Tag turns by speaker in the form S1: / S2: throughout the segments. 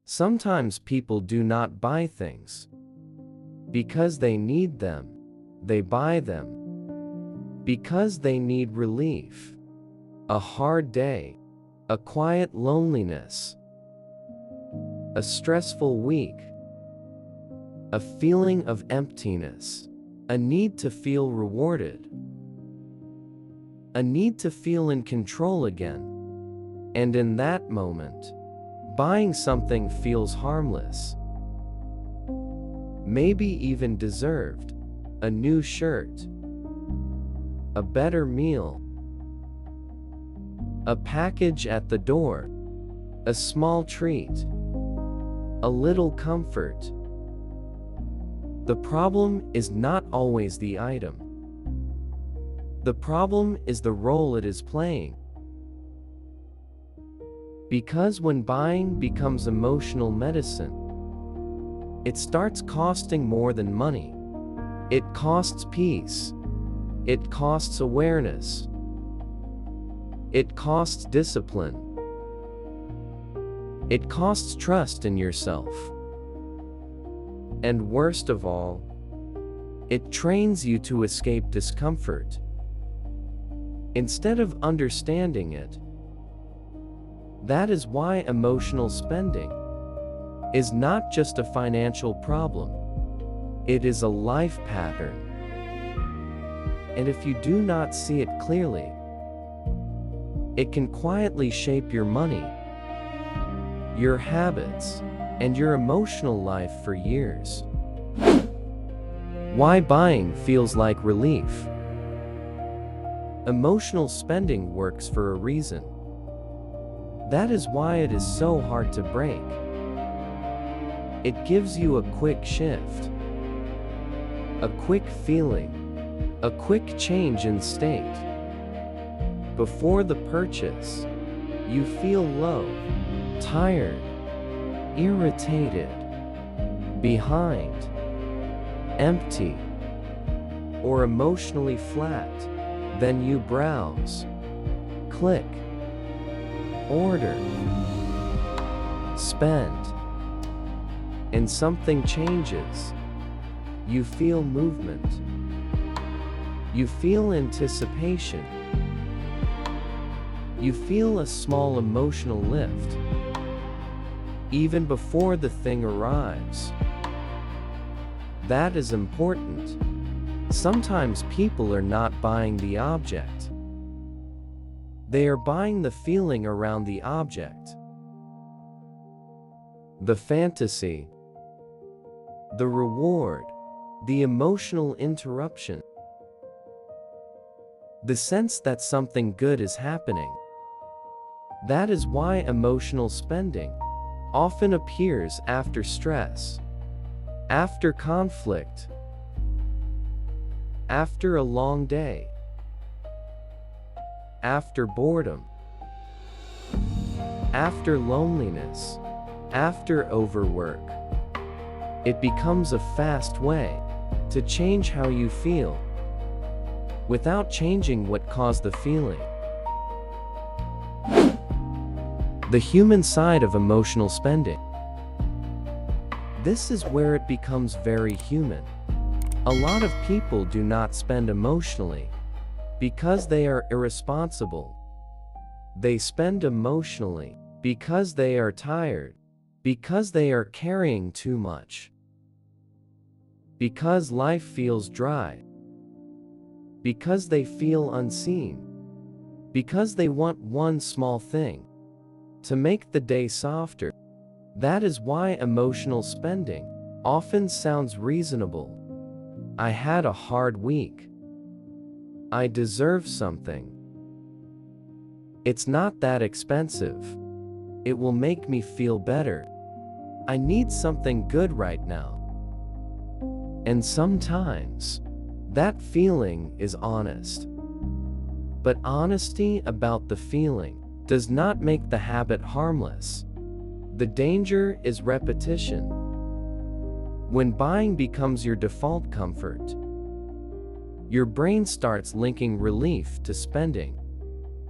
S1: Sometimes people do not buy things because they need them. They buy them because they need relief. A hard day, a quiet loneliness, a stressful week, a feeling of emptiness, a need to feel rewarded, a need to feel in control again. And in that moment, buying something feels harmless, maybe even deserved. A new shirt, a better meal, a package at the door, a small treat, a little comfort. The problem is not always the item. The problem is the role it is playing. Because when buying becomes emotional medicine, it starts costing more than money. It costs peace. It costs awareness. It costs discipline. It costs trust in yourself. And worst of all, it trains you to escape discomfort instead of understanding it. That is why emotional spending is not just a financial problem. It is a life pattern. And if you do not see it clearly, it can quietly shape your money, your habits, and your emotional life for years. Why buying feels like relief. Emotional spending works for a reason. That is why it is so hard to break. It gives you a quick shift, a quick feeling, a quick change in state. Before the purchase, you feel low, tired, irritated, behind, empty, or emotionally flat. Then you browse, click, order, spend, and something changes. You feel movement. You feel anticipation. You feel a small emotional lift, even before the thing arrives. That is important. Sometimes people are not buying the object. They are buying the feeling around the object. The fantasy, the reward, the emotional interruption, the sense that something good is happening. That is why emotional spending often appears after stress, after conflict, after a long day, after boredom, after loneliness, after overwork. It becomes a fast way to change how you feel without changing what caused the feeling. The human side of emotional spending. This is where it becomes very human. A lot of people do not spend emotionally because they are irresponsible. They spend emotionally because they are tired, because they are carrying too much, because life feels dry, because they feel unseen, because they want one small thing to make the day softer. That is why emotional spending often sounds reasonable. I had a hard week. I deserve something. It's not that expensive. It will make me feel better. I need something good right now. And sometimes, that feeling is honest. But honesty about the feeling does not make the habit harmless. The danger is repetition. When buying becomes your default comfort, your brain starts linking relief to spending.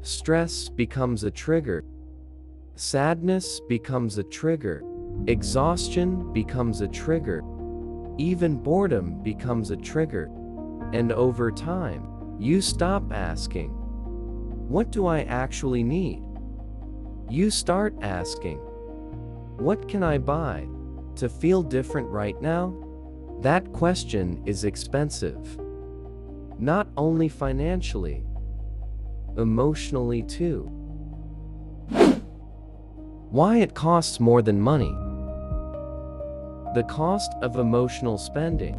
S1: Stress becomes a trigger. Sadness becomes a trigger. Exhaustion becomes a trigger. Even boredom becomes a trigger. And over time, you stop asking, "What do I actually need?" You start asking, "What can I buy to feel different right now?" That question is expensive. Not only financially, emotionally too. Why it costs more than money? The cost of emotional spending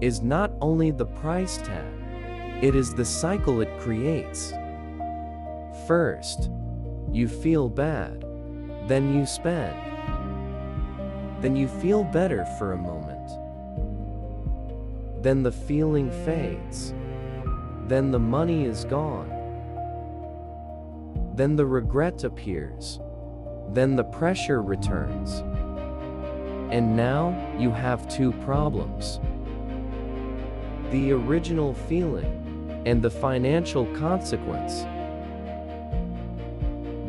S1: is not only the price tag, it is the cycle it creates. First, you feel bad, then you spend. Then you feel better for a moment. Then the feeling fades. Then the money is gone. Then the regret appears. Then the pressure returns. And now you have two problems: the original feeling and the financial consequence.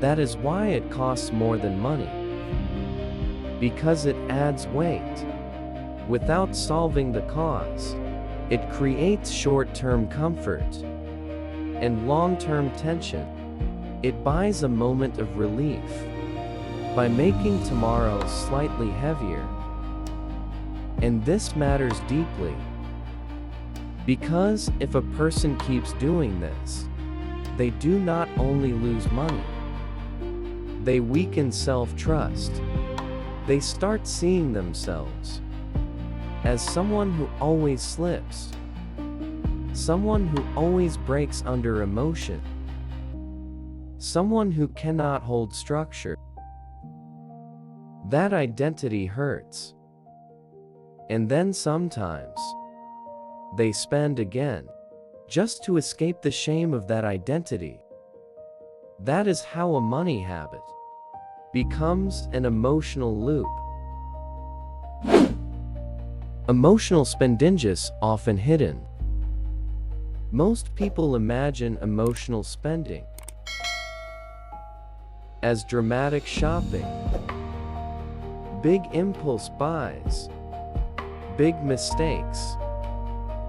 S1: That is why it costs more than money. Because it adds weight. Without solving the cause, it creates short-term comfort and long-term tension. It buys a moment of relief by making tomorrow slightly heavier. And this matters deeply, because if a person keeps doing this, they do not only lose money, they weaken self-trust. They start seeing themselves as someone who always slips, someone who always breaks under emotion, someone who cannot hold structure. That identity hurts. And then sometimes, they spend again, just to escape the shame of that identity. That is how a money habit becomes an emotional loop. Emotional spendingus often hidden. Most people imagine emotional spending as dramatic shopping, big impulse buys, big mistakes.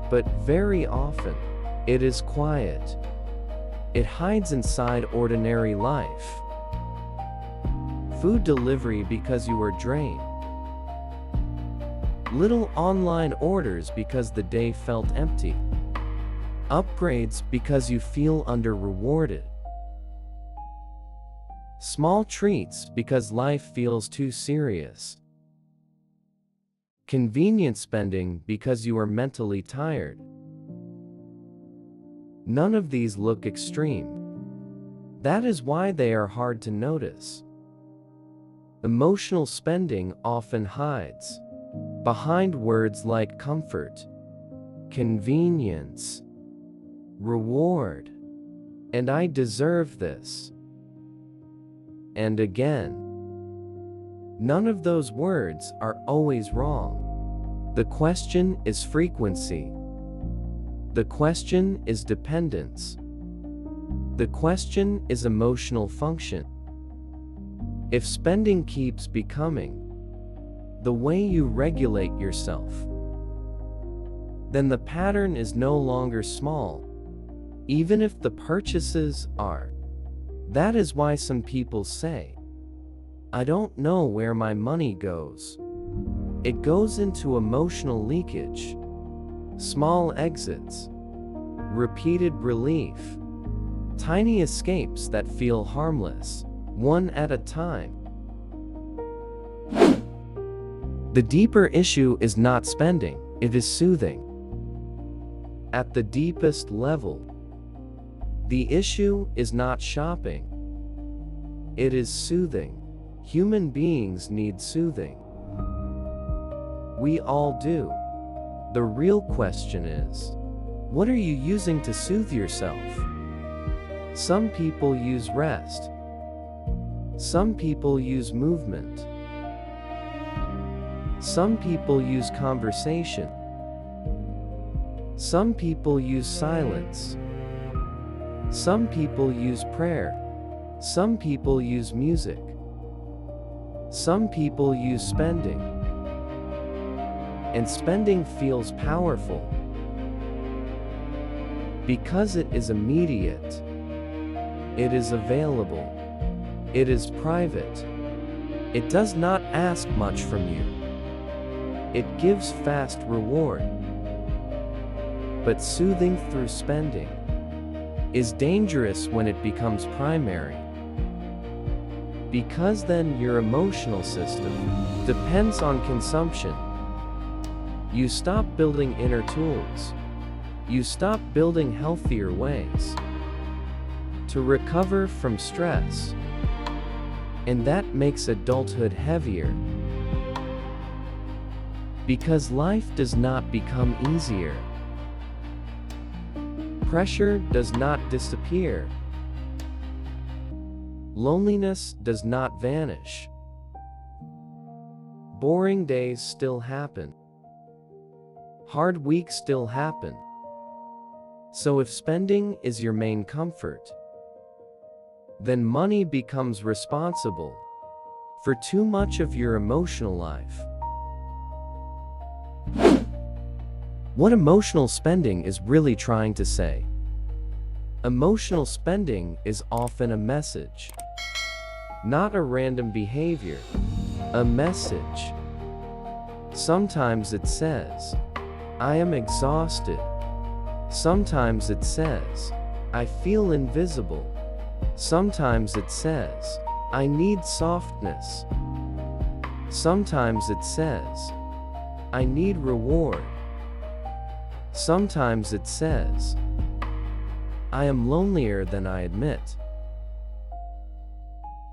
S1: But very often, it is quiet. It hides inside ordinary life. Food delivery because you are drained. Little online orders because the day felt empty. Upgrades because you feel under-rewarded. Small treats because life feels too serious. Convenient spending because you are mentally tired. None of these look extreme. That is why they are hard to notice. Emotional spending often hides behind words like comfort, convenience, reward, and I deserve this. And again, none of those words are always wrong. The question is frequency. The question is dependence. The question is emotional function. If spending keeps becoming the way you regulate yourself, then the pattern is no longer small, even if the purchases are. That is why some people say, "I don't know where my money goes." It goes into emotional leakage, small exits, repeated relief, tiny escapes that feel harmless, one at a time. The deeper issue is not spending, it is soothing. At the deepest level, the issue is not shopping, it is soothing. Human beings need soothing. We all do. The real question is, what are you using to soothe yourself? Some people use rest. Some people use movement. Some people use conversation. Some people use silence. Some people use prayer. Some people use music. Some people use spending, and spending feels powerful because it is immediate, it is available, it is private, it does not ask much from you, it gives fast reward. But soothing through spending is dangerous when it becomes primary, because then your emotional system depends on consumption. You stop building inner tools. You stop building healthier ways to recover from stress. And that makes adulthood heavier, because life does not become easier. Pressure does not disappear. Loneliness does not vanish. Boring days still happen. Hard weeks still happen. So if spending is your main comfort, then money becomes responsible for too much of your emotional life. What emotional spending is really trying to say? Emotional spending is often a message, not a random behavior, a message. Sometimes it says, I am exhausted. Sometimes it says, I feel invisible. Sometimes it says, I need softness. Sometimes it says, I need reward. Sometimes it says, I am lonelier than I admit.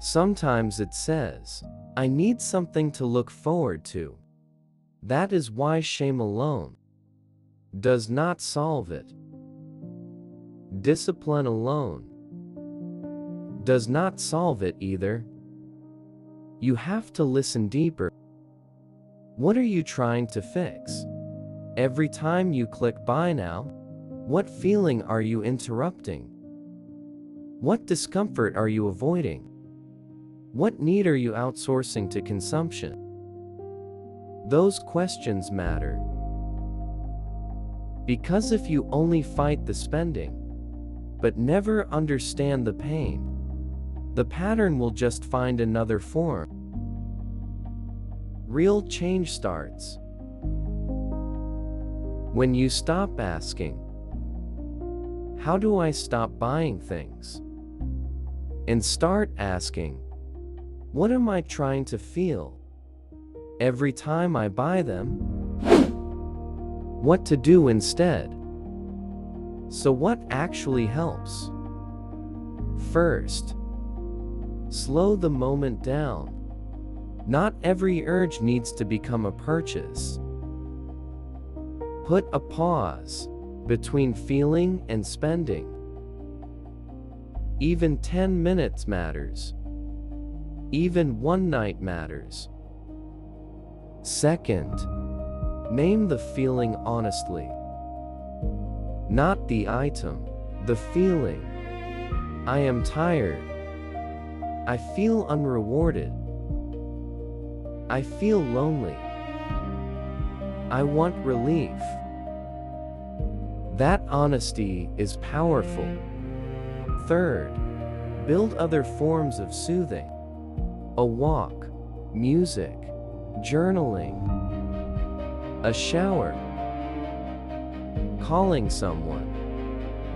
S1: Sometimes it says, I need something to look forward to. That is why shame alone does not solve it. Discipline alone does not solve it either. You have to listen deeper. What are you trying to fix? Every time you click buy now, what feeling are you interrupting? What discomfort are you avoiding? What need are you outsourcing to consumption? Those questions matter. Because if you only fight the spending, but never understand the pain, the pattern will just find another form. Real change starts when you stop asking, how do I stop buying things? And start asking, what am I trying to feel every time I buy them? What to do instead? So what actually helps? First, slow the moment down. Not every urge needs to become a purchase. Put a pause between feeling and spending. Even 10 minutes matters. Even one night matters. Second, name the feeling honestly. Not the item, the feeling. I am tired. I feel unrewarded. I feel lonely. I want relief. That honesty is powerful. Third, build other forms of soothing. A walk, music, journaling, a shower, calling someone,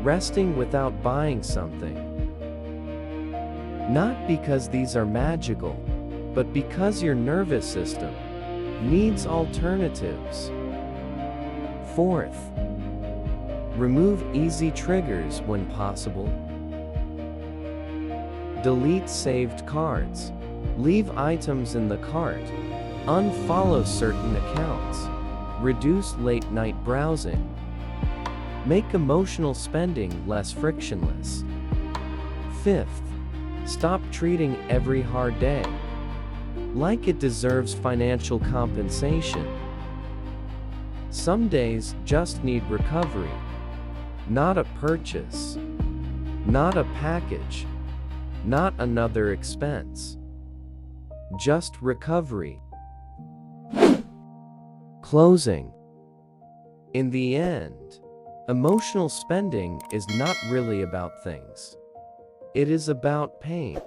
S1: resting without buying something. Not because these are magical, but because your nervous system needs alternatives. Fourth, remove easy triggers when possible. Delete saved cards. Leave items in the cart. Unfollow certain accounts. Reduce late-night browsing. Make emotional spending less frictionless. Fifth, stop treating every hard day like it deserves financial compensation. Some days just need recovery, not a purchase, not a package, not another expense. just recovery. Closing. In the end, emotional spending is not really about things. It is about pain,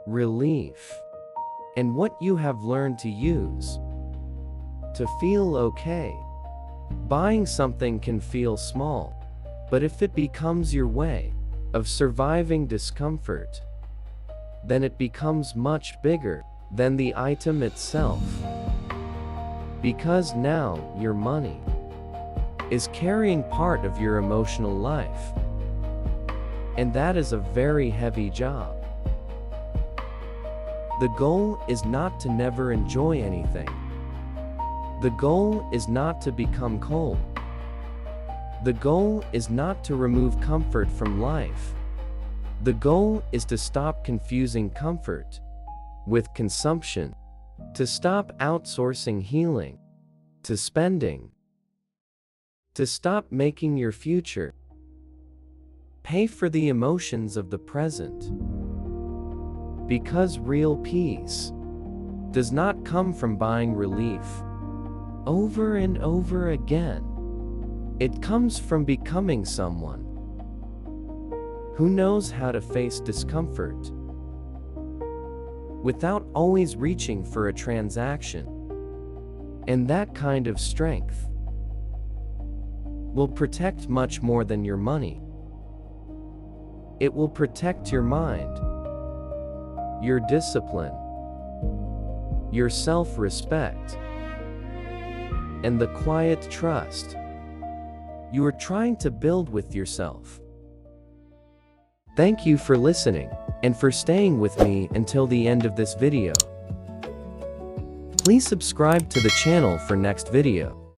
S1: relief, and what you have learned to use to feel okay. Buying something can feel small, but if it becomes your way of surviving discomfort, then it becomes much bigger than the item itself. Because now your money is carrying part of your emotional life, and that is a very heavy job. The goal is not to never enjoy anything. The goal is not to become cold. The goal is not to remove comfort from life. The goal is to stop confusing comfort with consumption, to stop outsourcing healing to spending, to stop making your future pay for the emotions of the present. Because real peace does not come from buying relief over and over again. It comes from becoming someone who knows how to face discomfort without always reaching for a transaction. And that kind of strength will protect much more than your money. It will protect your mind, your discipline, your self-respect, and the quiet trust you are trying to build with yourself. Thank you for listening and for staying with me until the end of this video. Please subscribe to the channel for next video.